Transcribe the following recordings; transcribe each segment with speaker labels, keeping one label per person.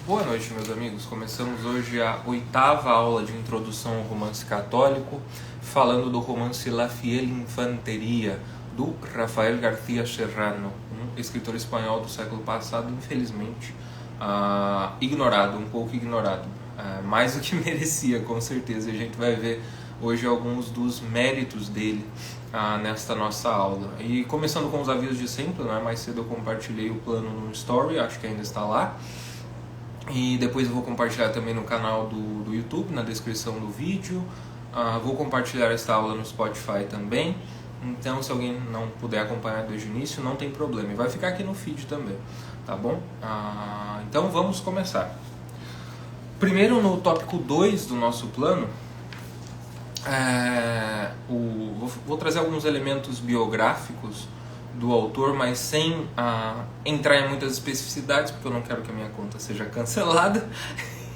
Speaker 1: Boa noite, meus amigos. Começamos hoje a 8ª aula de introdução ao romance católico, falando do romance La Fiel Infanteria, do Rafael García Serrano, um escritor espanhol do século passado, infelizmente, ignorado, um pouco ignorado, mais do que merecia, com certeza. E a gente vai ver hoje alguns dos méritos dele nesta nossa aula. E começando com os avisos de sempre, mais cedo eu compartilhei o plano no Story, acho que ainda está lá. E depois eu vou compartilhar também no canal do YouTube, na descrição do vídeo. Vou compartilhar esta aula no Spotify também. Então, se alguém não puder acompanhar desde o início, não tem problema. E vai ficar aqui no feed também, tá bom? Então, vamos começar. Primeiro, no tópico 2 do nosso plano, vou trazer alguns elementos biográficos do autor, mas sem entrar em muitas especificidades, porque eu não quero que a minha conta seja cancelada.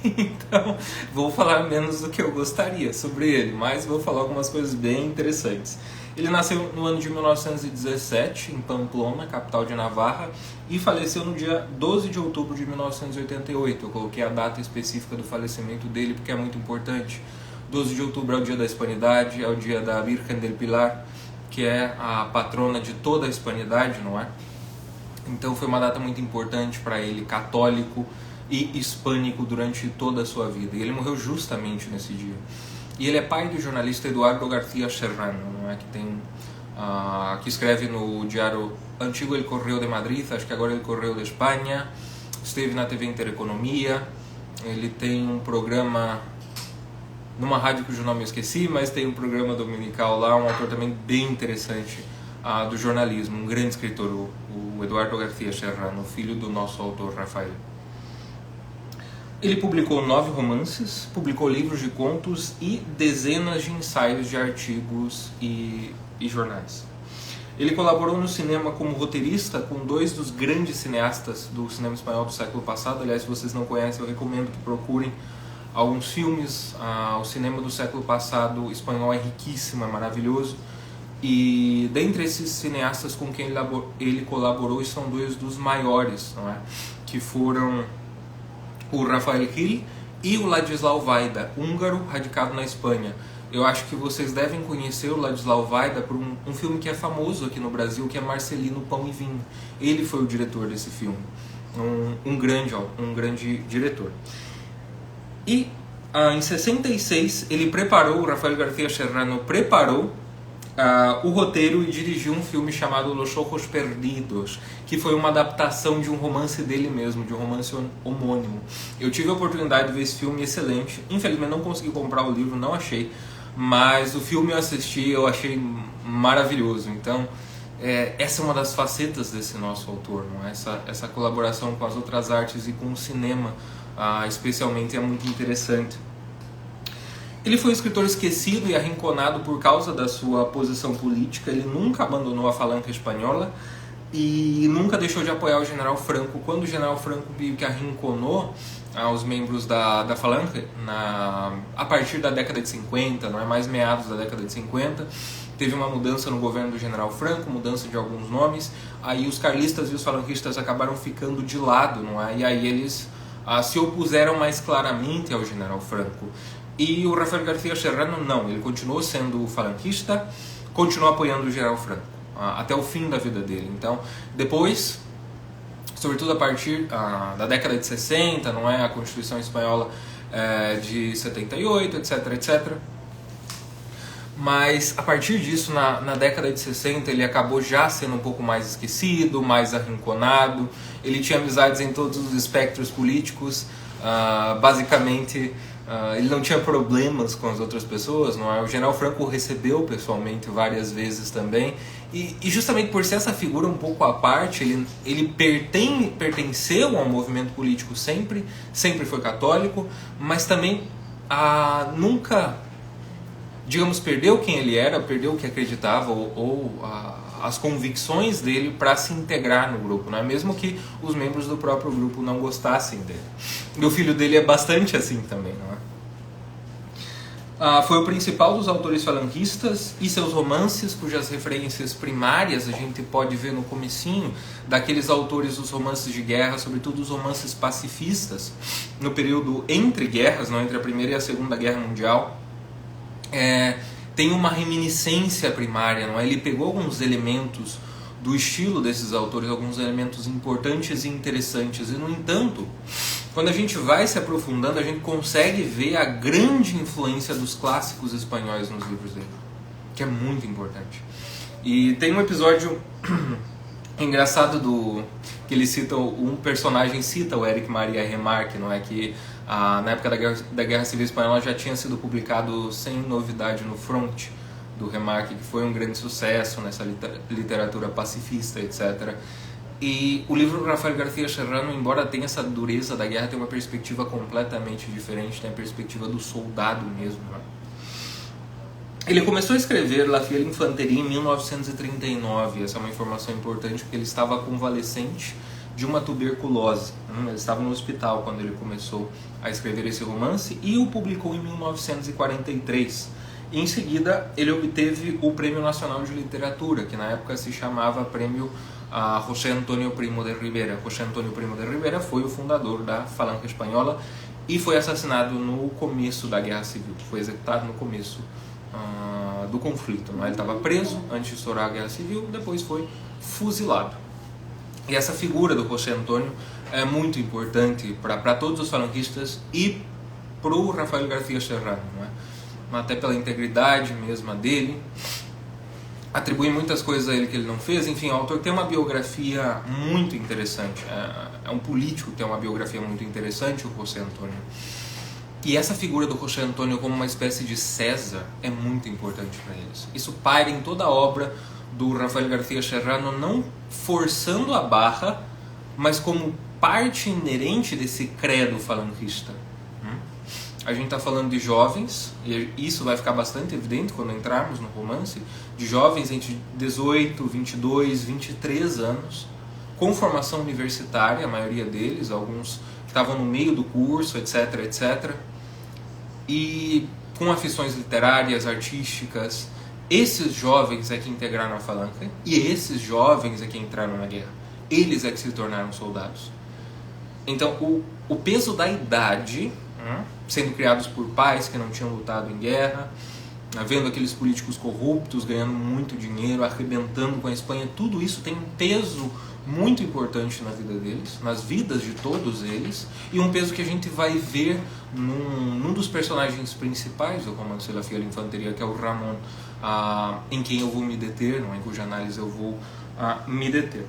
Speaker 1: Então, vou falar menos do que eu gostaria sobre ele, mas vou falar algumas coisas bem interessantes. Ele nasceu no ano de 1917, em Pamplona, capital de Navarra, e faleceu no dia 12 de outubro de 1988. Eu coloquei a data específica do falecimento dele porque é muito importante. 12 de outubro é o dia da Hispanidade, é o dia da Virgen del Pilar, que é a patrona de toda a Hispanidade, não é? Então foi uma data muito importante para ele, católico e hispânico, durante toda a sua vida. E ele morreu justamente nesse dia. E ele é pai do jornalista Eduardo García Serrano, não é? Que escreve no diário antigo El Correo de Madrid, acho que agora é El Correo de Espanha. Esteve na TV Intereconomia. Ele tem um programa numa rádio cujo nome eu esqueci, mas tem um programa dominical lá, um autor também bem interessante do jornalismo, um grande escritor, o Eduardo García Serrano, filho do nosso autor Rafael. Ele publicou 9 romances, publicou livros de contos e dezenas de ensaios de artigos e jornais. Ele colaborou no cinema como roteirista com 2 dos grandes cineastas do cinema espanhol do século passado. Aliás, se vocês não conhecem, eu recomendo que procurem alguns filmes. O cinema do século passado espanhol é riquíssimo, é maravilhoso. E dentre esses cineastas com quem ele colaborou, são 2 dos maiores, não é? Que foram o Rafael Gil e o Ladislau Vaida, húngaro radicado na Espanha. Eu acho que vocês devem conhecer o Ladislau Vaida por um filme que é famoso aqui no Brasil, que é Marcelino Pão e Vinho. Ele foi o diretor desse filme, um grande diretor. E em 66 o Rafael García Serrano preparou o roteiro e dirigiu um filme chamado Los Ojos Perdidos, que foi uma adaptação de um romance dele mesmo, de um romance homônimo. Eu tive a oportunidade de ver esse filme, excelente. Infelizmente não consegui comprar o livro, não achei, mas o filme eu assisti, eu achei maravilhoso. Então, essa é uma das facetas desse nosso autor, não é? Essa colaboração com as outras artes e com o cinema, especialmente, é muito interessante. Ele foi um escritor esquecido e arrinconado por causa da sua posição política. Ele nunca abandonou a Falange Espanhola e nunca deixou de apoiar o General Franco. Quando o General Franco meio que arrinconou os membros da Falange, a partir da década de 50, não é, mais meados da década de 50, teve uma mudança no governo do General Franco, mudança de alguns nomes. Aí os carlistas e os falangistas acabaram ficando de lado, não é? E aí eles se opuseram mais claramente ao General Franco. E o Rafael García Serrano não, ele continuou sendo falangista, continuou apoiando o General Franco até o fim da vida dele. Então, depois, sobretudo a partir da década de 60, não é, a Constituição Espanhola de 78, etc. Mas a partir disso, na década de 60, ele acabou já sendo um pouco mais esquecido, mais arrinconado. Ele tinha amizades em todos os espectros políticos, basicamente. Ele não tinha problemas com as outras pessoas, não é? O General Franco o recebeu pessoalmente várias vezes também, e justamente por ser essa figura um pouco à parte, ele pertenceu ao movimento político sempre foi católico, mas também nunca, digamos, perdeu quem ele era, perdeu o que acreditava ou as convicções dele para se integrar no grupo, não é? Mesmo que os membros do próprio grupo não gostassem dele. E o filho dele é bastante assim também, não é? Foi o principal dos autores falangistas e seus romances, cujas referências primárias a gente pode ver no comecinho daqueles autores dos romances de guerra, sobretudo os romances pacifistas, no período entre guerras, não, entre a Primeira e a Segunda Guerra Mundial. Tem uma reminiscência primária, não é? Ele pegou alguns elementos do estilo desses autores, alguns elementos importantes e interessantes, e no entanto, quando a gente vai se aprofundando, a gente consegue ver a grande influência dos clássicos espanhóis nos livros dele, que é muito importante. E tem um episódio engraçado que ele cita, um personagem cita o Éric Maria Remarque, não é? Que na época da Guerra Civil Espanhola já tinha sido publicado Sem Novidade no Front, do Remarque, que foi um grande sucesso nessa literatura pacifista, etc. E o livro do Rafael García Serrano, embora tenha essa dureza da guerra, tem uma perspectiva completamente diferente, tem a perspectiva do soldado mesmo. Né? Ele começou a escrever La Fiel Infanteria em 1939, essa é uma informação importante, porque ele estava convalescente de uma tuberculose. Ele estava no hospital quando ele começou a escrever esse romance e o publicou em 1943. E em seguida, ele obteve o Prêmio Nacional de Literatura, que na época se chamava Prêmio José Antonio Primo de Rivera. José Antonio Primo de Rivera foi o fundador da Falange Espanhola e foi assassinado no começo da Guerra Civil. Foi executado no começo do conflito. Ele estava preso antes de estourar a Guerra Civil, depois foi fuzilado. E essa figura do José Antonio é muito importante para todos os falangistas e para o Rafael García Serrano, não é? Até pela integridade mesma dele, atribui muitas coisas a ele que ele não fez. Enfim, o autor tem uma biografia muito interessante, é um político que tem uma biografia muito interessante, o José Antonio. E essa figura do José Antonio como uma espécie de César é muito importante para eles. Isso paira em toda a obra do Rafael García Serrano, não forçando a barra, mas como parte inerente desse credo falangista. A gente está falando de jovens, e isso vai ficar bastante evidente quando entrarmos no romance, de jovens entre 18, 22, 23 anos, com formação universitária, a maioria deles, alguns que estavam no meio do curso, etc, etc, e com afições literárias, artísticas. Esses jovens é que integraram a Falange, e esses jovens é que entraram na guerra. Eles é que se tornaram soldados. Então, o peso da idade, sendo criados por pais que não tinham lutado em guerra, vendo aqueles políticos corruptos ganhando muito dinheiro, arrebentando com a Espanha, tudo isso tem um peso muito importante na vida deles, nas vidas de todos eles, e um peso que a gente vai ver num dos personagens principais do romance La Fiel Infanteria, que é o Ramon, em quem eu vou me deter, em cuja análise eu vou me deter.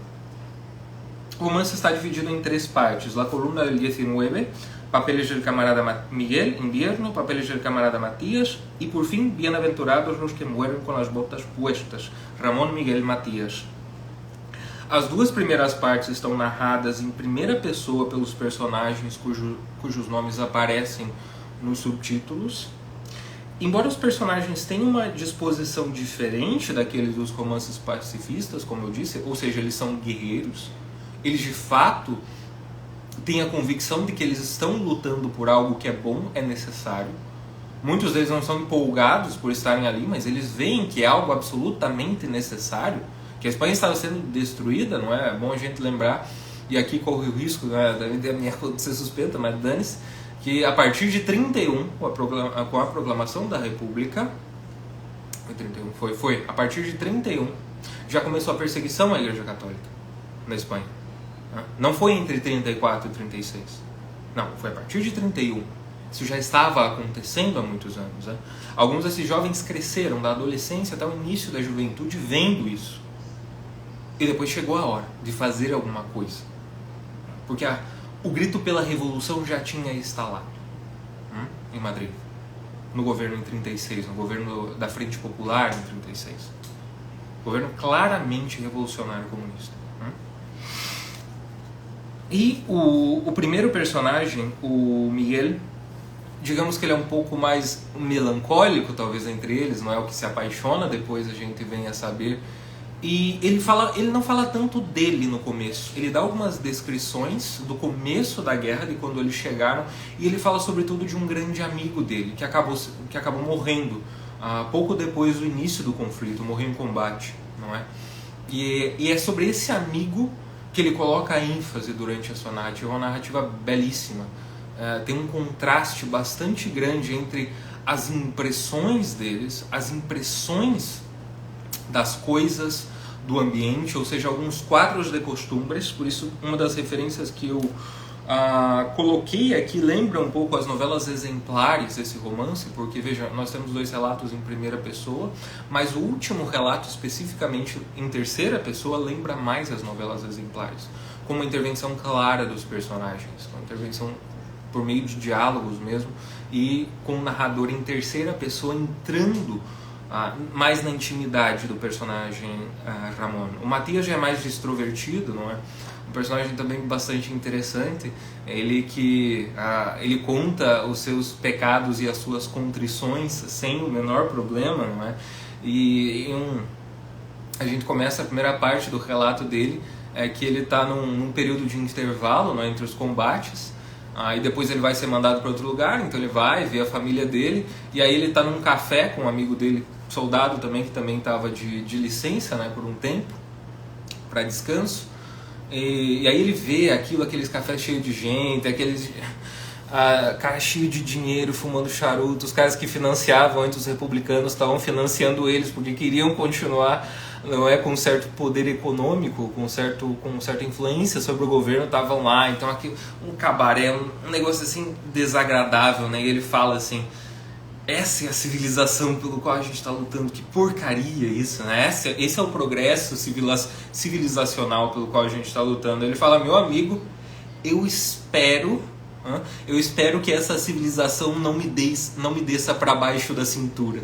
Speaker 1: O romance está dividido em 3 partes: La Columna del 19, Papeles del Camarada Miguel, Invierno, Papeles del Camarada Matías y por fin Bienaventurados los que mueren con las botas puestas, Ramón Miguel Matías. As 2 primeiras partes estão narradas em primeira pessoa pelos personagens cujos nomes aparecem nos subtítulos. Embora os personagens tenham uma disposição diferente daqueles dos romances pacifistas, como eu disse, ou seja, eles são guerreiros, eles de fato têm a convicção de que eles estão lutando por algo que é bom, é necessário. Muitos deles não são empolgados por estarem ali, mas eles veem que é algo absolutamente necessário, que a Espanha estava sendo destruída, não é? É bom a gente lembrar, e aqui corre o risco, né, da minha conta ser suspeita, mas dane-se, que a partir de 31, com a proclamação da República, foi a partir de 31, já começou a perseguição à Igreja Católica na Espanha. Não foi entre 34 e 36. Não, foi a partir de 31. Isso já estava acontecendo há muitos anos. Né? Alguns desses jovens cresceram da adolescência até o início da juventude vendo isso. E depois chegou a hora de fazer alguma coisa. Porque o grito pela revolução já tinha instalado em Madrid. No governo em 36, no governo da Frente Popular em 36. Governo claramente revolucionário comunista. E o primeiro personagem, o Miguel, digamos que ele é um pouco mais melancólico, talvez, entre eles, não é o que se apaixona, depois a gente vem a saber E ele não fala tanto dele no começo. Ele dá algumas descrições do começo da guerra, de quando eles chegaram, e ele fala sobretudo de um grande amigo dele, que acabou morrendo pouco depois do início do conflito, morreu em combate, não é? E é sobre esse amigo que ele coloca a ênfase durante a sua narrativa, uma narrativa belíssima. Tem um contraste bastante grande entre as impressões deles, as impressões das coisas, do ambiente, ou seja, alguns quadros de costumes. Por isso, uma das referências que eu coloquei aqui lembra um pouco as novelas exemplares desse romance, porque veja, nós temos 2 relatos em primeira pessoa, mas o último relato especificamente em terceira pessoa lembra mais as novelas exemplares, com uma intervenção clara dos personagens, uma intervenção por meio de diálogos mesmo, e com o narrador em terceira pessoa entrando mais na intimidade do personagem Ramon. O Matias já é mais extrovertido, não é? Um personagem também bastante interessante. Ele conta os seus pecados e as suas contrições sem o menor problema, não é? A gente começa a primeira parte do relato dele que ele está num período de intervalo, não é, entre os combates. E depois ele vai ser mandado para outro lugar, então ele vai ver a família dele, e aí ele está num café com um amigo dele, soldado também, que também estava de licença, né, por um tempo, para descanso, e aí ele vê aqueles cafés cheios de gente, aqueles caras cheios de dinheiro, fumando charuto, os caras que financiavam antes os republicanos estavam financiando eles porque queriam continuar, não é, com um certo poder econômico, com certa influência sobre o governo, estavam lá. Então aqui um cabaré, um negócio assim desagradável, né? E ele fala assim: essa é a civilização pelo qual a gente está lutando, que porcaria isso, né? Esse é o progresso civilizacional pelo qual a gente está lutando. Ele fala: meu amigo, eu espero que essa civilização não me desça para baixo da cintura.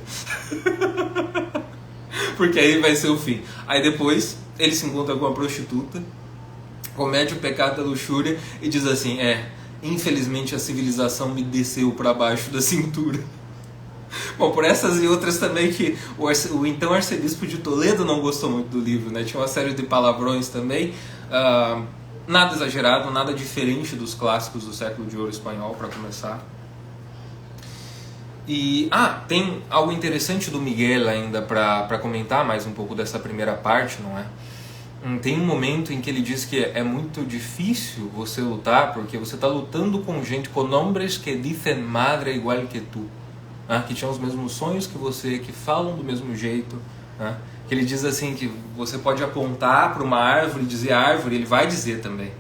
Speaker 1: Porque aí vai ser o fim. Aí depois ele se encontra com uma prostituta, comete o pecado da luxúria e diz assim: infelizmente a civilização me desceu para baixo da cintura. Bom, por essas e outras também, que o então arcebispo de Toledo não gostou muito do livro, né? Tinha uma série de palavrões também, nada exagerado, nada diferente dos clássicos do século de ouro espanhol, para começar. E tem algo interessante do Miguel ainda para comentar mais um pouco dessa primeira parte, não é? Tem um momento em que ele diz que é muito difícil você lutar, porque você está lutando com gente, com hombres que dizem madre igual que tu, que tinham os mesmos sonhos que você, que falam do mesmo jeito, que ele diz assim, que você pode apontar para uma árvore e dizer árvore, ele vai dizer também,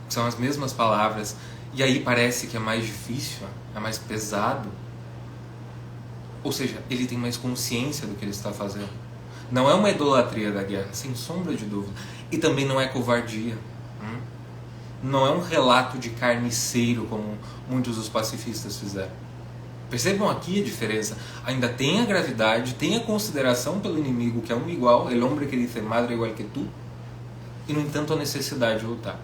Speaker 1: são as mesmas palavras, e aí parece que é mais difícil, é mais pesado. Ou seja, ele tem mais consciência do que ele está fazendo. Não é uma idolatria da guerra, sem sombra de dúvida. E também não é covardia. Não é um relato de carniceiro, como muitos dos pacifistas fizeram. Percebam aqui a diferença. Ainda tem a gravidade, tem a consideração pelo inimigo, que é um igual, el hombre que dice madre igual que tu, e no entanto a necessidade de lutar.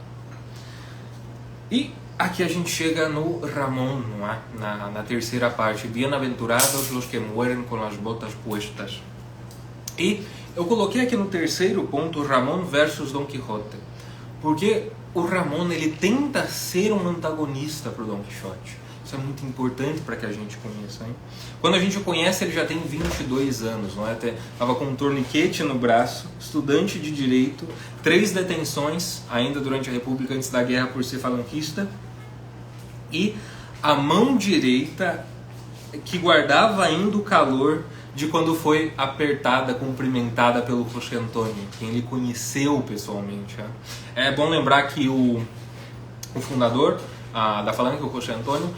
Speaker 1: E aqui a gente chega no Ramon, não é? Na terceira parte. Bienaventurados los que mueren con las botas puestas. E eu coloquei aqui no terceiro ponto Ramon versus Don Quixote, porque o Ramon ele tenta ser um antagonista para o Don Quixote. Isso é muito importante para que a gente conheça, hein? Quando a gente o conhece, ele já tem 22 anos, não é? Estava com um torniquete no braço, estudante de direito, 3 detenções ainda durante a República antes da guerra por ser falanquista, e a mão direita que guardava ainda o calor de quando foi apertada, cumprimentada pelo José Antônio, quem ele conheceu pessoalmente. É bom lembrar que o fundador da Falange, o José Antônio,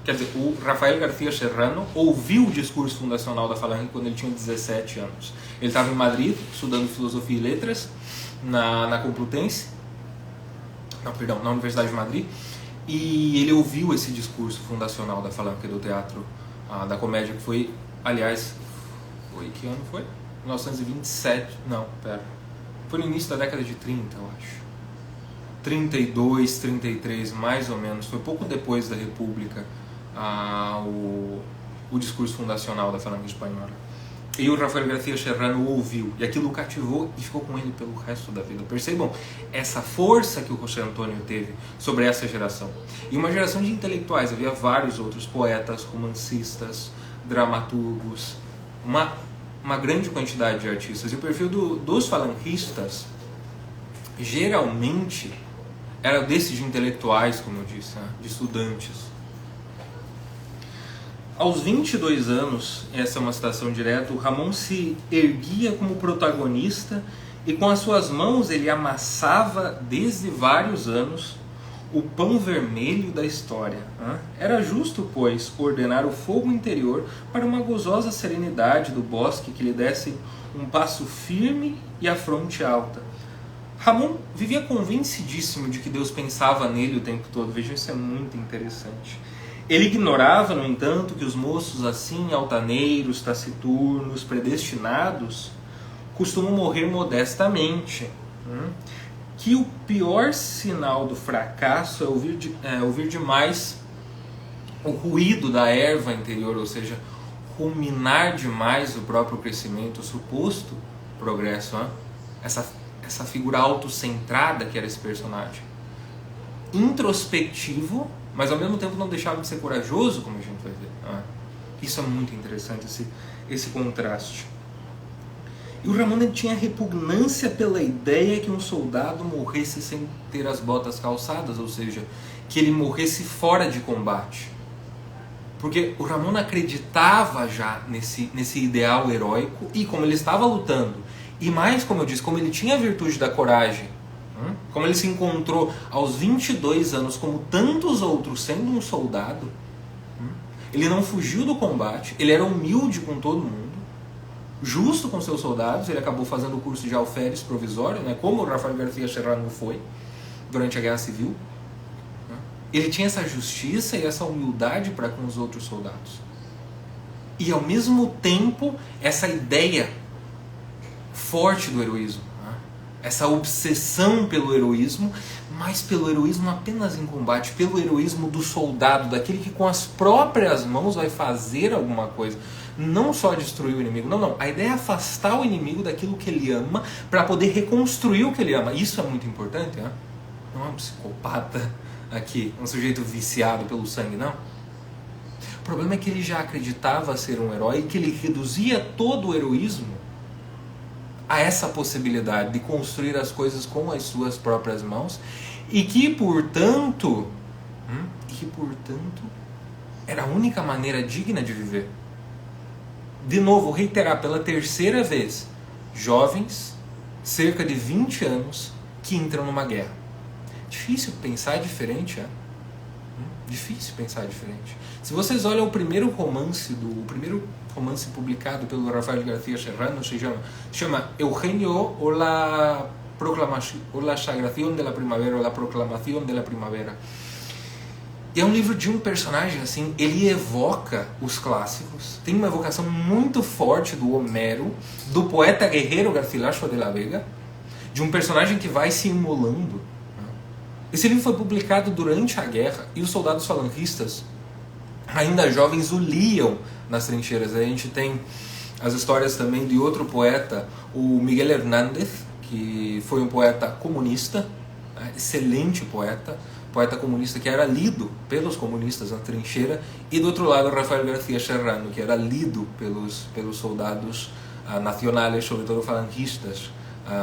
Speaker 1: quer dizer, o Rafael García Serrano, ouviu o discurso fundacional da Falange quando ele tinha 17 anos. Ele estava em Madrid, estudando Filosofia e Letras, na Complutense, na Universidade de Madrid, e ele ouviu esse discurso fundacional da Falange do teatro, da comédia, que foi, aliás, que ano foi? 1927, não, pera, foi no início da década de 30, eu acho. 32, 33, mais ou menos, foi pouco depois da República, o discurso fundacional da Falange Espanhola. E o Rafael García Serrano ouviu, e aquilo o cativou e ficou com ele pelo resto da vida. Percebam essa força que o José Antônio teve sobre essa geração. E uma geração de intelectuais, havia vários outros poetas, romancistas, dramaturgos, uma grande quantidade de artistas. E o perfil dos falangistas, geralmente, era desses de intelectuais, como eu disse, né? De estudantes. Aos 22 anos, essa é uma citação direta, o Ramon se erguia como protagonista e com as suas mãos ele amassava desde vários anos o pão vermelho da história. Era justo, pois, ordenar o fogo interior para uma gozosa serenidade do bosque que lhe desse um passo firme e a fronte alta. Ramon vivia convencidíssimo de que Deus pensava nele o tempo todo. Vejam, isso é muito interessante. Ele ignorava, no entanto, que os moços assim, altaneiros, taciturnos, predestinados, costumam morrer modestamente. Que o pior sinal do fracasso é ouvir demais o ruído da erva interior, ou seja, ruminar demais o próprio crescimento, o suposto progresso. Essa figura autocentrada que era esse personagem. Introspectivo, mas ao mesmo tempo não deixava de ser corajoso, como a gente vai ver. Isso é muito interessante, esse contraste. E o Ramon tinha repugnância pela ideia que um soldado morresse sem ter as botas calçadas, ou seja, que ele morresse fora de combate. Porque o Ramon acreditava já nesse ideal heróico, e como ele estava lutando, e mais, como eu disse, como ele tinha a virtude da coragem, como ele se encontrou aos 22 anos, como tantos outros, sendo um soldado, ele não fugiu do combate, ele era humilde com todo mundo, justo com seus soldados, ele acabou fazendo o curso de alferes provisório, né, como o Rafael García Serrano foi durante a Guerra Civil. Ele tinha essa justiça e essa humildade para com os outros soldados. E ao mesmo tempo, essa ideia forte do heroísmo. Essa obsessão pelo heroísmo, mas pelo heroísmo apenas em combate, pelo heroísmo do soldado, daquele que com as próprias mãos vai fazer alguma coisa. Não só destruir o inimigo, não. A ideia é afastar o inimigo daquilo que ele ama para poder reconstruir o que ele ama. Isso é muito importante, né? Não é um psicopata aqui, um sujeito viciado pelo sangue, não. O problema é que ele já acreditava ser um herói e que ele reduzia todo o heroísmo a essa possibilidade de construir as coisas com as suas próprias mãos e que, portanto, era a única maneira digna de viver. De novo, reiterar pela terceira vez, jovens, cerca de 20 anos, que entram numa guerra. Difícil pensar diferente, Difícil pensar diferente. Se vocês olham o primeiro romance publicado pelo Rafael García Serrano, se chama Eugenio o la Sagración de la Primavera, ou la Proclamación de la Primavera. E é um livro de um personagem assim, ele evoca os clássicos, tem uma evocação muito forte do Homero, do poeta guerreiro Garcilaso de la Vega, de um personagem que vai se imolando. Esse livro foi publicado durante a guerra e os soldados falangistas, ainda jovens, o liam nas trincheiras. A gente tem as histórias também de outro poeta, o Miguel Hernández, que foi um poeta comunista, excelente poeta comunista que era lido pelos comunistas na trincheira, e do outro lado Rafael García Serrano, que era lido pelos soldados nacionais, sobretudo falangistas,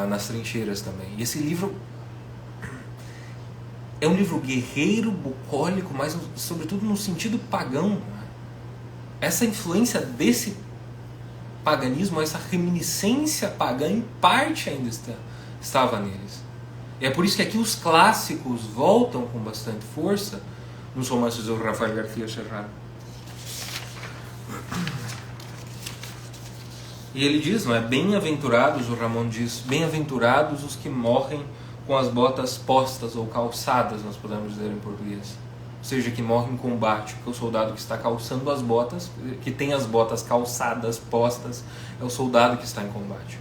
Speaker 1: nas trincheiras também. E esse livro é um livro guerreiro, bucólico, mas sobretudo no sentido pagão. Essa influência desse paganismo, essa reminiscência pagã, em parte ainda estava neles. E é por isso que aqui os clássicos voltam com bastante força nos romances do Rafael García Serrano. E ele diz, não é? Bem-aventurados, o Ramon diz, bem-aventurados os que morrem com as botas postas ou calçadas, nós podemos dizer em português. Ou seja, que morre em combate, porque o soldado que está calçando as botas, que tem as botas calçadas, postas, é o soldado que está em combate.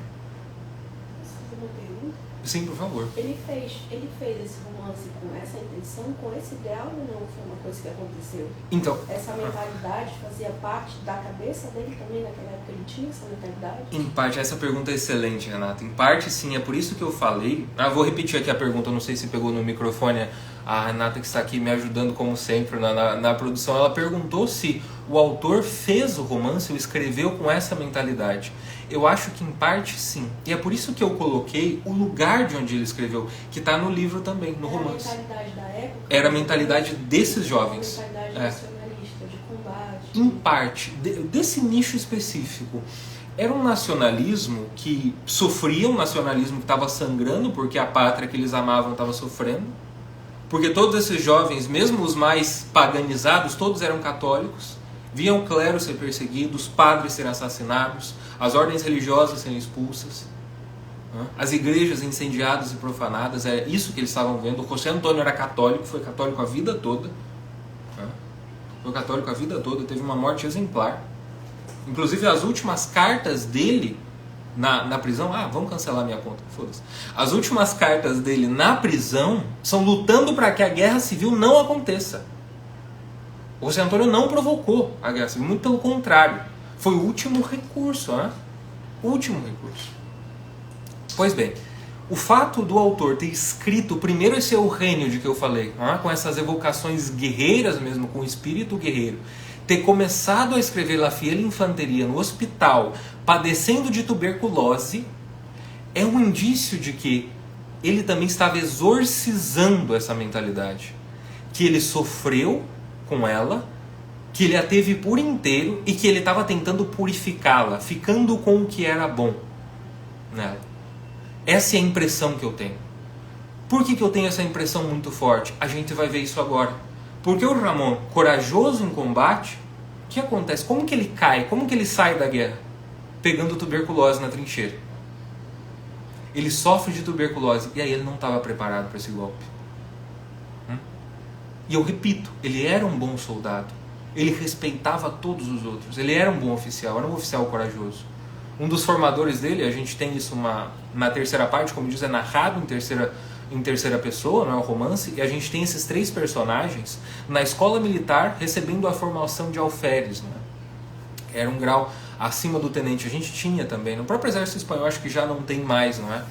Speaker 1: Sim, por favor.
Speaker 2: Ele fez esse romance com essa intenção, com esse ideal, ou não foi uma coisa que aconteceu?
Speaker 1: Então,
Speaker 2: essa mentalidade fazia parte da cabeça dele também, naquela época ele tinha essa mentalidade?
Speaker 1: Em parte, essa pergunta é excelente, Renata. Em parte, sim, é por isso que eu falei. Vou repetir aqui a pergunta, não sei se pegou no microfone. A Renata, que está aqui me ajudando, como sempre, na produção, ela perguntou se o autor fez o romance ou escreveu com essa mentalidade. Eu acho que, em parte, sim. E é por isso que eu coloquei o lugar de onde ele escreveu, que está no livro também, no romance.
Speaker 2: Era a mentalidade da época?
Speaker 1: Era a mentalidade desses jovens.
Speaker 2: A mentalidade nacionalista, de combate.
Speaker 1: Em parte, desse nicho específico. Era um nacionalismo que sofria, um nacionalismo que estava sangrando, porque a pátria que eles amavam estava sofrendo. Porque todos esses jovens, mesmo os mais paganizados, todos eram católicos. Viam o clero ser perseguido, os padres serem assassinados, as ordens religiosas serem expulsas, as igrejas incendiadas e profanadas. É isso que eles estavam vendo. O José Antônio era católico, foi católico a vida toda. Foi católico a vida toda, teve uma morte exemplar. Inclusive as últimas cartas dele na prisão... vamos cancelar minha conta, foda-se. As últimas cartas dele na prisão são lutando para que a guerra civil não aconteça. O José Antônio não provocou a guerra civil, muito pelo contrário. Foi o último recurso, O último recurso. Pois bem, o fato do autor ter escrito primeiro esse Eugênio de que eu falei, com essas evocações guerreiras mesmo, com o espírito guerreiro, ter começado a escrever La Fiel Infanteria no hospital, padecendo de tuberculose, é um indício de que ele também estava exorcizando essa mentalidade. Que ele sofreu com ela, que ele a teve por inteiro e que ele estava tentando purificá-la, ficando com o que era bom nela. Essa é a impressão que eu tenho. Por que eu tenho essa impressão muito forte? A gente vai ver isso agora. Porque o Ramon, corajoso em combate, o que acontece? Como que ele cai? Como que ele sai da guerra? Pegando tuberculose na trincheira. Ele sofre de tuberculose e aí ele não estava preparado para esse golpe. E eu repito, ele era um bom soldado. Ele respeitava todos os outros. Ele era um bom oficial, era um oficial corajoso. Um dos formadores dele, a gente tem isso na terceira parte, como diz, é narrado em terceira pessoa, não é um romance, e a gente tem esses 3 personagens na escola militar recebendo a formação de alferes, Era um grau acima do tenente. A gente tinha também, no próprio exército espanhol, acho que já não tem mais, não é?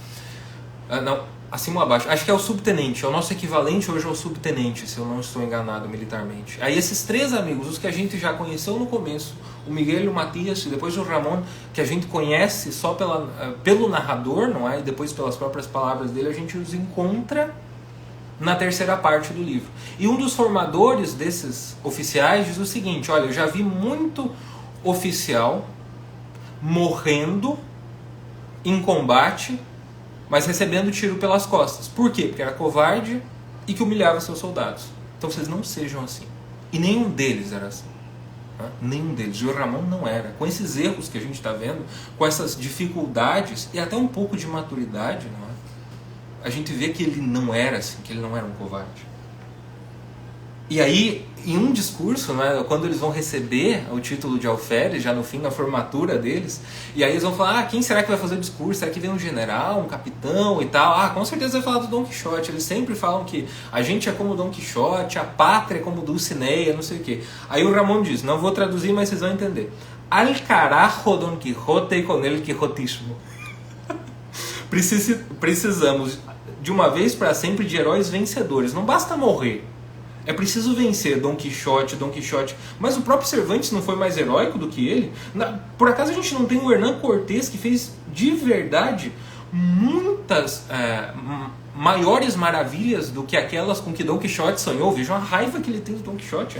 Speaker 1: Não, acima ou abaixo, acho que é o subtenente, é o nosso equivalente hoje ao subtenente, se eu não estou enganado militarmente. Aí esses 3 amigos, os que a gente já conheceu no começo, o Miguel, o Matias e depois o Ramon, que a gente conhece só pelo narrador, não é? E depois pelas próprias palavras dele, a gente os encontra na terceira parte do livro. E um dos formadores desses oficiais diz o seguinte: olha, eu já vi muito oficial morrendo em combate, mas recebendo tiro pelas costas. Por quê? Porque era covarde e que humilhava seus soldados. Então vocês não sejam assim. E nenhum deles era assim. Nenhum deles. E o Ramon não era. Com esses erros que a gente está vendo, com essas dificuldades e até um pouco de maturidade, não é? A gente vê que ele não era assim, que ele não era um covarde. E aí, em um discurso, né, quando eles vão receber o título de alferes, já no fim, na formatura deles, e aí eles vão falar, quem será que vai fazer o discurso? Será que vem um general, um capitão e tal? Com certeza vai falar do Dom Quixote. Eles sempre falam que a gente é como Dom Quixote, a pátria é como Dulcinea, não sei o quê. Aí o Ramon diz, não vou traduzir, mas vocês vão entender. Al carajo Don Quixote com el Quijotismo. Precisamos, de uma vez para sempre, de heróis vencedores. Não basta morrer. É preciso vencer Dom Quixote. Mas o próprio Cervantes não foi mais heróico do que ele? Por acaso a gente não tem o Hernán Cortés, que fez de verdade muitas maiores maravilhas do que aquelas com que Dom Quixote sonhou? Vejam a raiva que ele tem do Dom Quixote.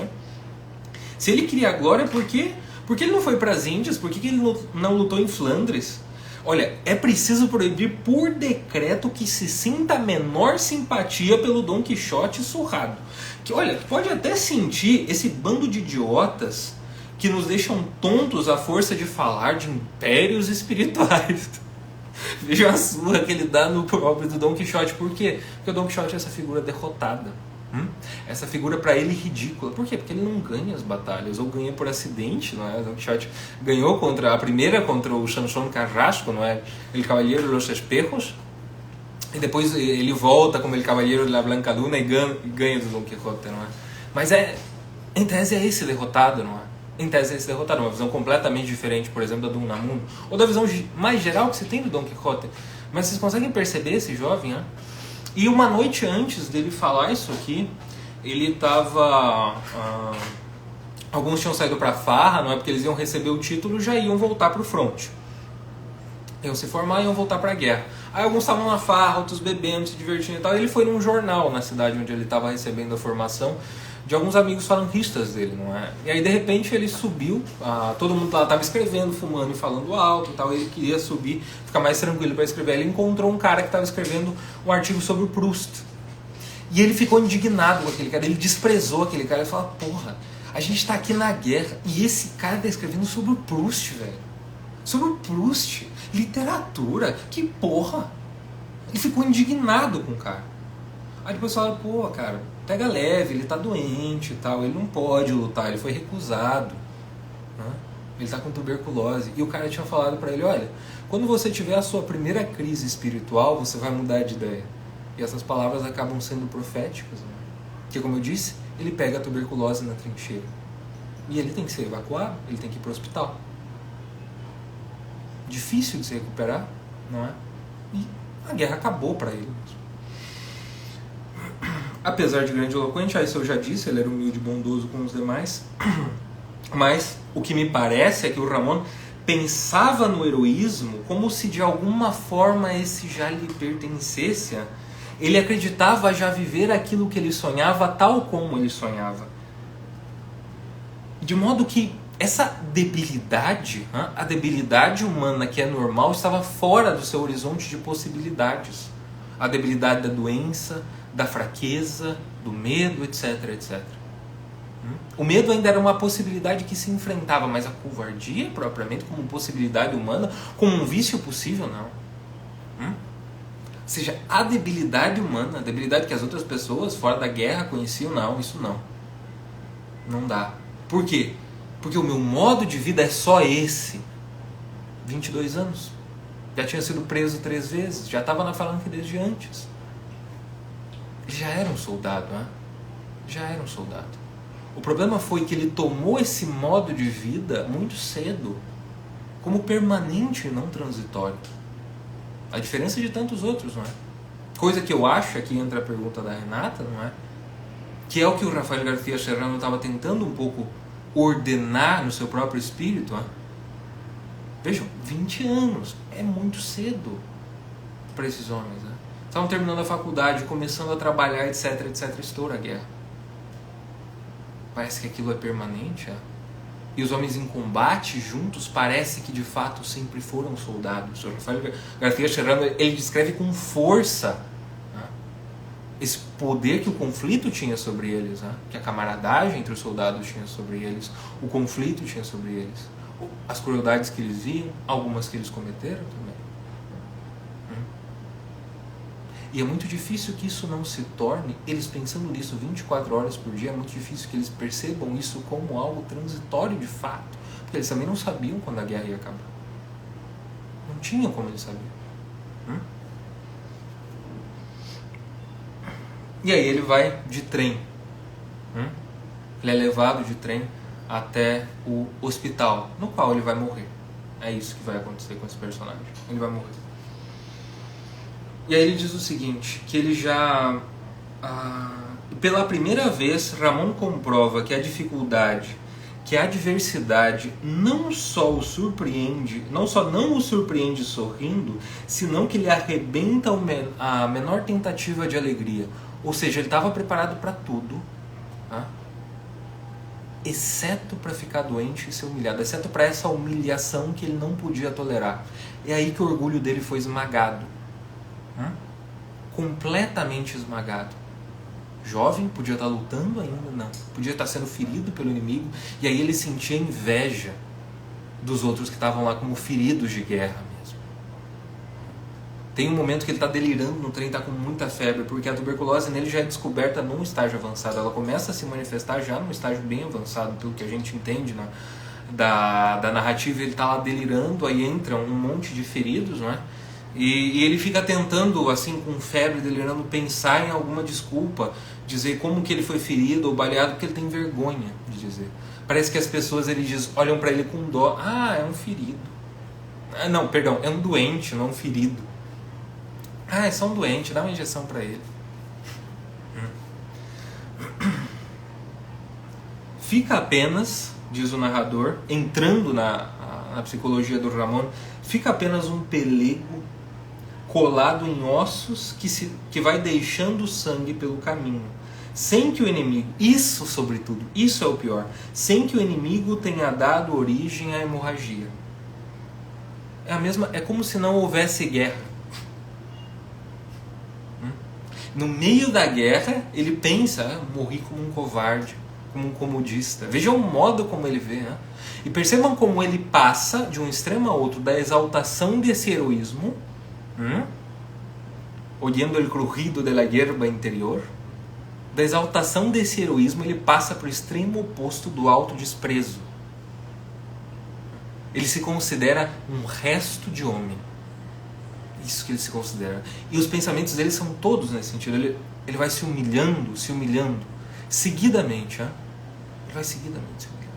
Speaker 1: Se ele queria glória, por quê? Por que ele não foi para as Índias? Por que ele não lutou em Flandres? Olha, é preciso proibir por decreto que se sinta a menor simpatia pelo Dom Quixote surrado. Que, olha, pode até sentir esse bando de idiotas que nos deixam tontos à força de falar de impérios espirituais. Veja a surra que ele dá no próprio do Dom Quixote. Por quê? Porque o Dom Quixote é essa figura derrotada. Essa figura para ele ridícula. Por quê? Porque ele não ganha as batalhas, ou ganha por acidente, não é? O Don Quixote ganhou a primeira contra o Sansón Carrasco, não é? El Caballero de los Espejos. E depois ele volta como ele Cavaleiro de la Blanca Luna e ganha do Don Quixote, não é? Mas em tese é esse derrotado, não é? Em tese é esse derrotado, uma visão completamente diferente, por exemplo, da do Unamuno, ou da visão mais geral que você tem do Don Quixote. Mas vocês conseguem perceber esse jovem, né? E uma noite antes dele falar isso aqui, ele estava... alguns tinham saído para farra, não é? Porque eles iam receber o título e já iam voltar para o fronte. Iam se formar e iam voltar para a guerra. Aí alguns estavam na farra, outros bebendo, se divertindo e tal. E ele foi num jornal na cidade onde ele estava recebendo a formação de alguns amigos falangistas dele, não é? E aí de repente ele subiu, todo mundo lá estava escrevendo, fumando e falando alto e tal. Ele queria subir, ficar mais tranquilo para escrever. Ele encontrou um cara que estava escrevendo um artigo sobre o Proust. E ele ficou indignado com aquele cara, ele desprezou aquele cara. Ele falou, porra, a gente está aqui na guerra e esse cara está escrevendo sobre o Proust, velho. Sobre o Proust, literatura, que porra. Ele ficou indignado com o cara. Aí depois falaram, pô, cara, pega leve, ele tá doente e tal, ele não pode lutar, ele foi recusado, né? Ele tá com tuberculose. E o cara tinha falado pra ele, olha, quando você tiver a sua primeira crise espiritual, você vai mudar de ideia. E essas palavras acabam sendo proféticas, né? Porque, como eu disse, ele pega a tuberculose na trincheira. E ele tem que ser evacuado, ele tem que ir pro hospital. Difícil de se recuperar, não é? E a guerra acabou para ele. Apesar de grande eloquente, isso eu já disse, ele era humilde e bondoso com os demais. Mas o que me parece é que o Ramon pensava no heroísmo como se de alguma forma esse já lhe pertencesse. Ele acreditava já viver aquilo que ele sonhava tal como ele sonhava. De modo que essa debilidade, a debilidade humana que é normal, estava fora do seu horizonte de possibilidades. A debilidade da doença, da fraqueza, do medo, etc, etc. O medo ainda era uma possibilidade que se enfrentava, mas a covardia, propriamente, como possibilidade humana, como um vício possível, não. Ou seja, a debilidade humana, a debilidade que as outras pessoas fora da guerra conheciam, não, isso não. Não dá. Por quê? Porque o meu modo de vida é só esse. 22 anos. Já tinha sido preso 3 vezes, já estava na falange desde antes. Ele já era um soldado, né? Já era um soldado. O problema foi que ele tomou esse modo de vida muito cedo, como permanente e não transitório. A diferença de tantos outros, não é? Coisa que eu acho, aqui entra a pergunta da Renata, não é? Que é o que o Rafael García Serrano estava tentando um pouco ordenar no seu próprio espírito, né? Vejam, 20 anos é muito cedo para esses homens, né? Estavam terminando a faculdade, começando a trabalhar, etc, etc, estoura a guerra. Parece que aquilo é permanente, é? E os homens em combate juntos parece que de fato sempre foram soldados. O Rafael García Serrano, ele descreve com força, né, esse poder que o conflito tinha sobre eles, né, que a camaradagem entre os soldados tinha sobre eles, o conflito tinha sobre eles, as crueldades que eles viam, algumas que eles cometeram também. E é muito difícil que isso não se torne, eles pensando nisso 24 horas por dia, é muito difícil que eles percebam isso como algo transitório de fato. Porque eles também não sabiam quando a guerra ia acabar. Não tinham como eles sabiam. E aí ele vai de trem. Ele é levado de trem até o hospital, no qual ele vai morrer. É isso que vai acontecer com esse personagem. Ele vai morrer. E aí ele diz o seguinte, que ele já... pela primeira vez, Ramon comprova que a dificuldade, que a adversidade não só o surpreende, não o surpreende sorrindo, senão que ele arrebenta a menor tentativa de alegria. Ou seja, ele estava preparado para tudo, tá? Exceto para ficar doente e ser humilhado, exceto para essa humilhação que ele não podia tolerar. É aí que o orgulho dele foi esmagado. Completamente esmagado. Jovem, podia estar lutando ainda, não. Podia estar sendo ferido pelo inimigo, e aí ele sentia inveja dos outros que estavam lá como feridos de guerra mesmo. Tem um momento que ele está delirando no trem, está com muita febre, porque a tuberculose nele já é descoberta num estágio avançado. Ela começa a se manifestar já num estágio bem avançado, pelo que a gente entende da narrativa. Ele está lá delirando, aí entram um monte de feridos, não é? E ele fica tentando, assim, com febre, delirando, pensar em alguma desculpa, dizer como que ele foi ferido ou baleado, porque ele tem vergonha de dizer. Parece que as pessoas, ele diz, olham para ele com dó. Ah, é um ferido. Ah, não, perdão, é um doente, não um ferido. Ah, é só um doente, dá uma injeção para ele. Fica apenas, diz o narrador, entrando na psicologia do Ramon, fica apenas um pelego colado em ossos que vai deixando sangue pelo caminho, sem que o inimigo, isso sobretudo, isso é o pior, sem que o inimigo tenha dado origem à hemorragia. É como se não houvesse guerra. No meio da guerra, ele pensa, morri como um covarde, como um comodista. Vejam o modo como ele vê, né? E percebam como ele passa de um extremo a outro, da exaltação desse heroísmo, olhando o crujido de la hierba interior, da exaltação desse heroísmo, ele passa para o extremo oposto do autodesprezo. Ele se considera um resto de homem. Isso que ele se considera. E os pensamentos dele são todos nesse sentido. Ele vai se humilhando, seguidamente. Ele vai seguidamente se humilhando.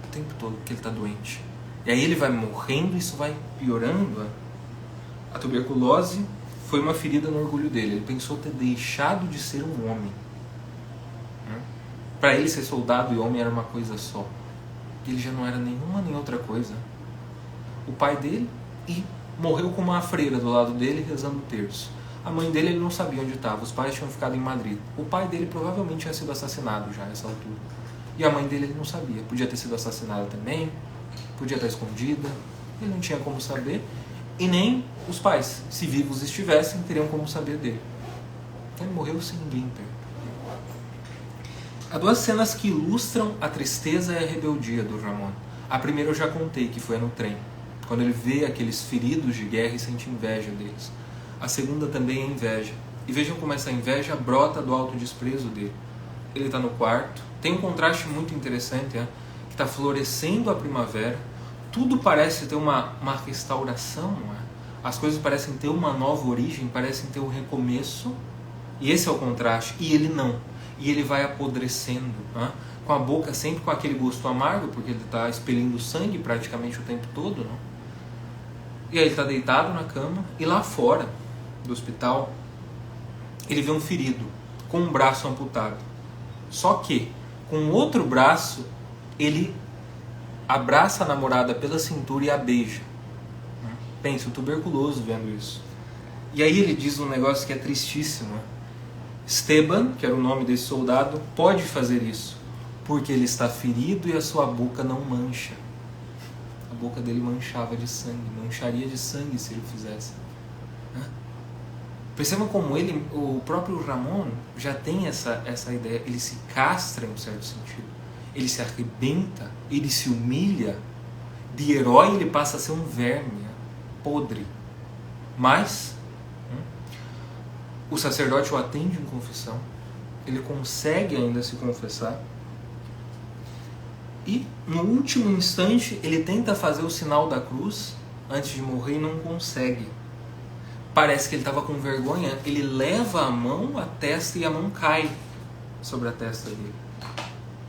Speaker 1: O tempo todo, porque ele está doente. E aí ele vai morrendo, isso vai piorando. A tuberculose foi uma ferida no orgulho dele. Ele pensou ter deixado de ser um homem. Para ele ser soldado e homem era uma coisa só. Ele já não era nenhuma nem outra coisa. O pai dele morreu com uma freira do lado dele rezando o terço. A mãe dele ele não sabia onde estava. Os pais tinham ficado em Madrid. O pai dele provavelmente tinha sido assassinado já nessa altura. E a mãe dele ele não sabia. Podia ter sido assassinada também. Podia estar escondida. Ele não tinha como saber. E nem os pais, se vivos estivessem, teriam como saber dele. Ele morreu sem ninguém perto. Há duas cenas que ilustram a tristeza e a rebeldia do Ramon. A primeira eu já contei, que foi no trem, quando ele vê aqueles feridos de guerra e sente inveja deles. A segunda também é inveja. E vejam como essa inveja brota do autodesprezo dele. Ele está no quarto, tem um contraste muito interessante, que está florescendo a primavera, tudo parece ter uma restauração, as coisas parecem ter uma nova origem, parecem ter um recomeço, e esse é o contraste, e ele não. E ele vai apodrecendo, com a boca sempre com aquele gosto amargo, porque ele está expelindo sangue praticamente o tempo todo. Não? E aí ele está deitado na cama, e lá fora do hospital, ele vê um ferido, com um braço amputado. Só que, com o outro braço, ele abraça a namorada pela cintura e a beija. Pensa, o tuberculoso vendo isso. E aí ele diz um negócio que é tristíssimo. Esteban, que era o nome desse soldado, pode fazer isso, porque ele está ferido e a sua boca não mancha. A boca dele manchava de sangue, mancharia de sangue se ele fizesse. Percebam como o próprio Ramon já tem essa ideia, ele se castra em um certo sentido, ele se arrebenta, ele se humilha, de herói ele passa a ser um verme, podre. Mas o sacerdote o atende em confissão, ele consegue ainda se confessar, e no último instante ele tenta fazer o sinal da cruz antes de morrer e não consegue. Parece que ele estava com vergonha, ele leva a mão à testa e a mão cai sobre a testa dele,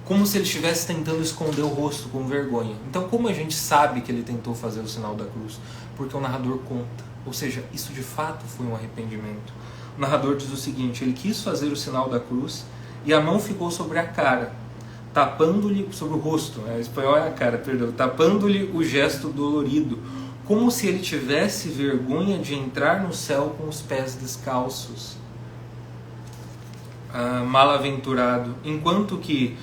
Speaker 1: como se ele estivesse tentando esconder o rosto com vergonha. Então, como a gente sabe que ele tentou fazer o sinal da cruz? Porque o narrador conta, ou seja, isso de fato foi um arrependimento. O narrador diz o seguinte: ele quis fazer o sinal da cruz e a mão ficou sobre a cara, tapando-lhe, sobre o rosto, em espanhol é a cara, perdão, tapando-lhe o gesto dolorido, como se ele tivesse vergonha de entrar no céu com os pés descalços. Malaventurado, enquanto que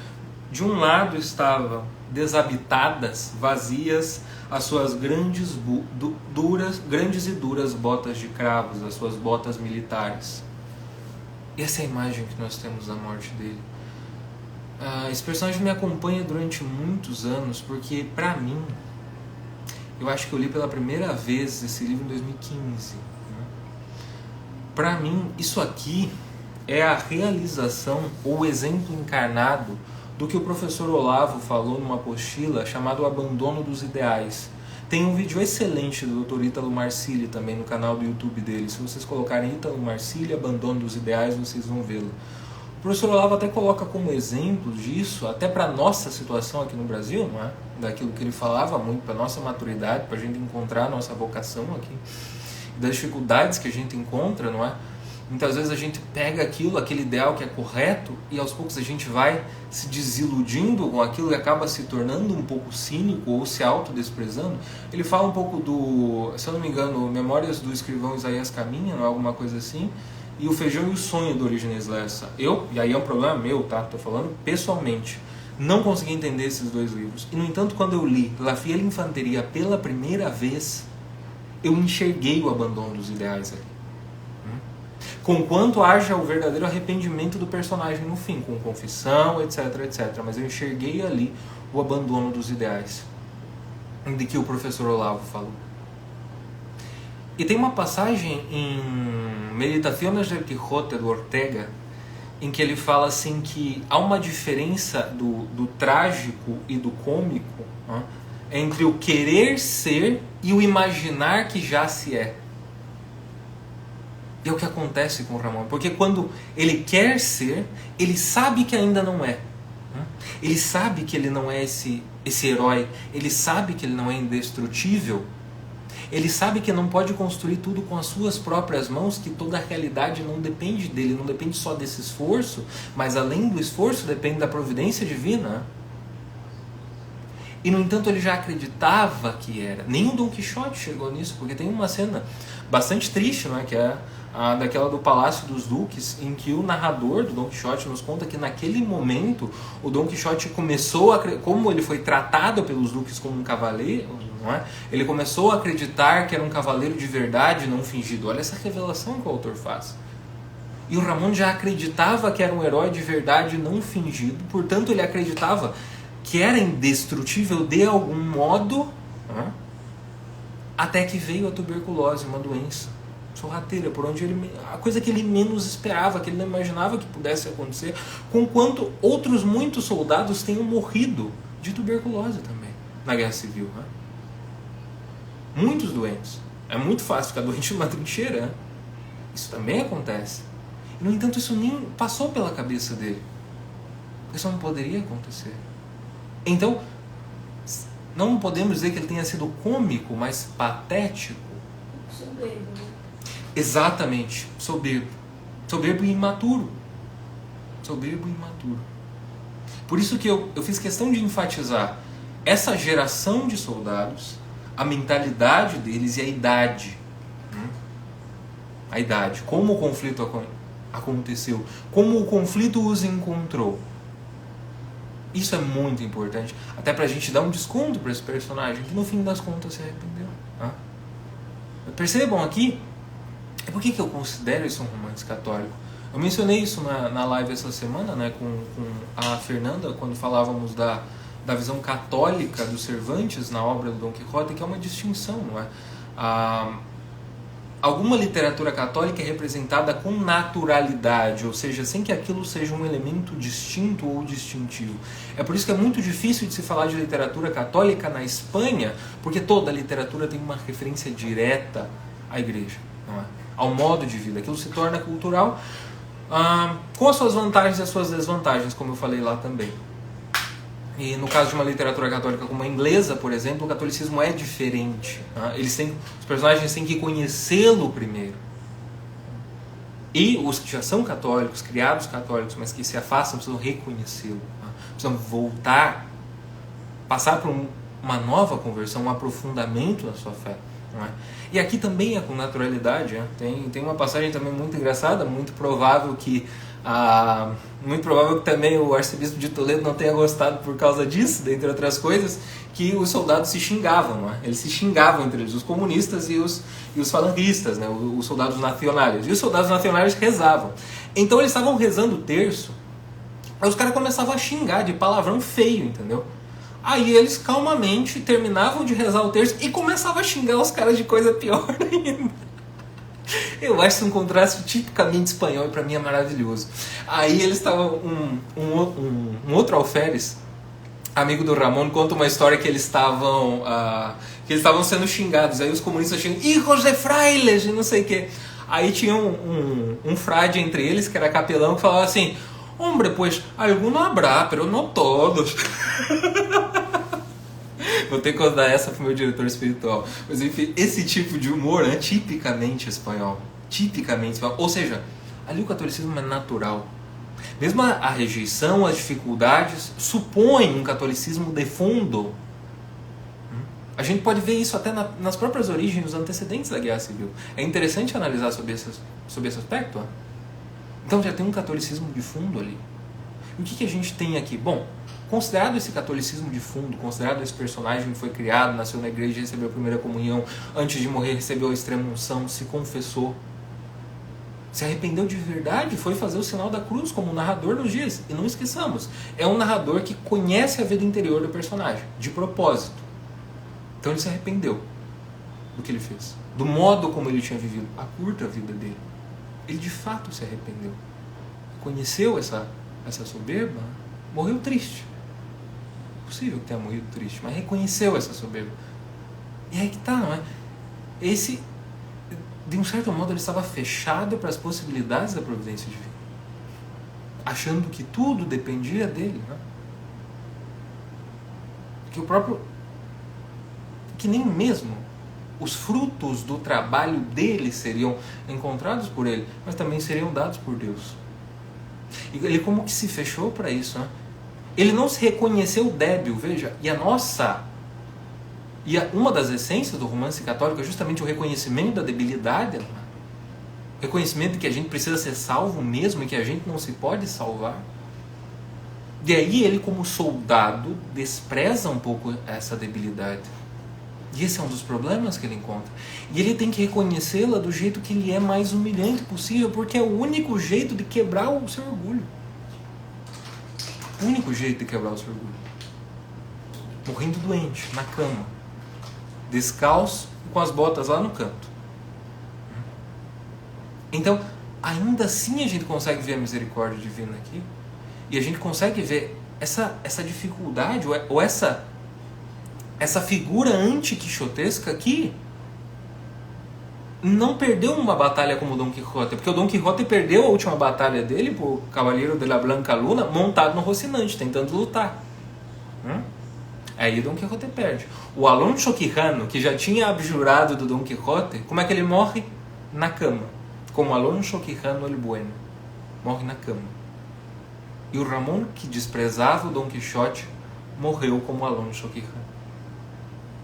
Speaker 1: de um lado estavam desabitadas, vazias, as suas grandes e duras botas de cravos, as suas botas militares. E essa é a imagem que nós temos da morte dele. Esse personagem me acompanha durante muitos anos, porque para mim, eu acho que eu li pela primeira vez esse livro em 2015. Para mim, isso aqui é a realização ou o exemplo encarnado do que o professor Olavo falou numa apostila chamada O Abandono dos Ideais, Tem um vídeo excelente do Dr. Ítalo Marcilli também no canal do YouTube dele. Se vocês colocarem Ítalo Marcilli, Abandono dos Ideais, vocês vão vê-lo. O professor Olavo até coloca como exemplo disso, até para a nossa situação aqui no Brasil, não é? Daquilo que ele falava muito, para a nossa maturidade, para a gente encontrar a nossa vocação aqui, das dificuldades que a gente encontra, não é? Muitas vezes a gente pega aquilo, aquele ideal que é correto, e aos poucos a gente vai se desiludindo com aquilo e acaba se tornando um pouco cínico ou se autodesprezando. Ele fala um pouco do, se eu não me engano, Memórias do Escrivão Isaías Caminha, não é alguma coisa assim, e O Feijão e o Sonho, do Origenes Lessa. Eu, e aí é um problema meu, tá? Tô falando pessoalmente, não consegui entender esses dois livros. E no entanto, quando eu li La Fiel Infanteria pela primeira vez, eu enxerguei o abandono dos ideais ali. Conquanto haja o verdadeiro arrependimento do personagem no fim, com confissão, etc, etc. Mas eu enxerguei ali o abandono dos ideais, de que o professor Olavo falou. E tem uma passagem em Meditaciones del Quijote, do Ortega, em que ele fala assim que há uma diferença do trágico e do cômico, né, entre o querer ser e o imaginar que já se é. E é o que acontece com o Ramon, porque quando ele quer ser, ele sabe que ainda não é. Ele sabe que ele não é esse herói, ele sabe que ele não é indestrutível, ele sabe que não pode construir tudo com as suas próprias mãos, que toda a realidade não depende dele, não depende só desse esforço, mas além do esforço depende da providência divina. E no entanto ele já acreditava que era. Nem o Dom Quixote chegou nisso, porque tem uma cena bastante triste, não é? Que é a daquela do Palácio dos Duques, em que o narrador do Dom Quixote nos conta que naquele momento o Dom Quixote começou a, como ele foi tratado pelos duques como um cavaleiro, não é? Ele começou a acreditar que era um cavaleiro de verdade, não fingido. Olha essa revelação que o autor faz. E o Ramon já acreditava que era um herói de verdade, não fingido, portanto ele acreditava que era indestrutível de algum modo, né? Até que veio a tuberculose, uma doença sorrateira, por onde a coisa que ele menos esperava, que ele não imaginava que pudesse acontecer, conquanto outros muitos soldados tenham morrido de tuberculose também na Guerra Civil, né? Muitos doentes. É muito fácil ficar doente numa trincheira, né? Isso também acontece. E, no entanto, isso nem passou pela cabeça dele. Isso não poderia acontecer. Então, não podemos dizer que ele tenha sido cômico, mas patético.
Speaker 2: Soberbo, né?
Speaker 1: Exatamente, soberbo. Soberbo e imaturo. Soberbo e imaturo. Por isso que eu fiz questão de enfatizar essa geração de soldados, a mentalidade deles e a idade. A idade, como o conflito aconteceu, como o conflito os encontrou. Isso é muito importante, até pra gente dar um desconto para esse personagem, que no fim das contas se arrependeu. Né? Percebam aqui, por que eu considero isso um romance católico? Eu mencionei isso na live essa semana, né, com a Fernanda, quando falávamos da visão católica do Cervantes na obra do Dom Quixote, que é uma distinção, não é? Alguma literatura católica é representada com naturalidade, ou seja, sem que aquilo seja um elemento distinto ou distintivo. É por isso que é muito difícil de se falar de literatura católica na Espanha, porque toda a literatura tem uma referência direta à igreja, não é? Ao modo de vida. Aquilo se torna cultural, com as suas vantagens e as suas desvantagens, como eu falei lá também. E no caso de uma literatura católica como a inglesa, por exemplo, o catolicismo é diferente. Os personagens têm que conhecê-lo primeiro. E os que já são católicos, criados católicos, mas que se afastam, precisam reconhecê-lo. Precisam voltar, passar por uma nova conversão, um aprofundamento na sua fé. Não é? E aqui também é com naturalidade. Né? Tem uma passagem também muito engraçada, muito provável que também o arcebispo de Toledo não tenha gostado por causa disso, dentre outras coisas, que os soldados se xingavam, não é? Eles se xingavam entre eles, os comunistas e os falangistas, né? Os soldados nacionais. E os soldados nacionais rezavam. Então eles estavam rezando o terço, aí os caras começavam a xingar de palavrão feio, entendeu? Aí eles calmamente terminavam de rezar o terço e começavam a xingar os caras de coisa pior ainda. Eu acho um contraste tipicamente espanhol e para mim é maravilhoso. Aí eles estavam, um outro alferes amigo do Ramon, conta uma história que eles estavam sendo xingados. Aí os comunistas tinham hijos de frailes e não sei o que. Aí tinha um frade entre eles, que era capelão, que falava assim: hombre, pues, alguno habrá, pero no todos. Vou ter que usar essa pro meu diretor espiritual. Mas enfim, esse tipo de humor é tipicamente espanhol. Tipicamente espanhol. Ou seja, ali o catolicismo é natural. Mesmo a rejeição, as dificuldades, supõem um catolicismo de fundo. A gente pode ver isso até nas próprias origens, nos antecedentes da Guerra Civil. É interessante analisar sobre esse aspecto. Então já tem um catolicismo de fundo ali. E o que a gente tem aqui? Bom, considerado esse catolicismo de fundo, considerado esse personagem que foi criado, nasceu na igreja, recebeu a primeira comunhão, antes de morrer recebeu a extrema-unção, se confessou, se arrependeu de verdade, foi fazer o sinal da cruz como narrador nos dias. E não esqueçamos, é um narrador que conhece a vida interior do personagem, de propósito. Então ele se arrependeu do que ele fez, do modo como ele tinha vivido a curta vida dele. Ele de fato se arrependeu, conheceu essa soberba, morreu triste. Possível que tenha morrido triste, mas reconheceu essa soberba. E aí que tá, não é? Esse, de um certo modo, ele estava fechado para as possibilidades da providência divina, achando que tudo dependia dele, não é? Que nem mesmo os frutos do trabalho dele seriam encontrados por ele, mas também seriam dados por Deus. E ele como que se fechou para isso, né? Ele não se reconheceu débil, veja, uma das essências do romance católico é justamente o reconhecimento da debilidade, o reconhecimento de que a gente precisa ser salvo mesmo e que a gente não se pode salvar. E aí ele, como soldado, despreza um pouco essa debilidade. E esse é um dos problemas que ele encontra. E ele tem que reconhecê-la do jeito que ele é mais humilhante possível, porque é o único jeito de quebrar o seu orgulho. O único jeito de quebrar o seu orgulho. Morrendo doente, na cama, descalço e com as botas lá no canto. Então, ainda assim a gente consegue ver a misericórdia divina aqui. E a gente consegue ver essa dificuldade, ou essa figura anti-quixotesca que não perdeu uma batalha como o Dom Quixote, porque o Dom Quixote perdeu a última batalha dele por Cavaleiro de la Blanca Luna montado no Rocinante, tentando lutar. Aí o Dom Quixote perde. O Alonso Quijano, que já tinha abjurado do Dom Quixote, como é que ele morre? Na cama, como Alonso Quijano el Bueno, morre na cama. E o Ramon, que desprezava o Dom Quixote, morreu como Alonso Quijano.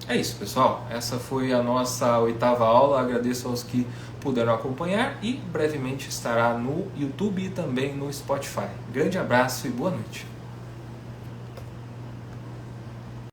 Speaker 1: É isso, pessoal. Essa foi a nossa 8ª aula. Agradeço aos que puderam acompanhar e brevemente estará no YouTube e também no Spotify. Grande abraço e boa noite.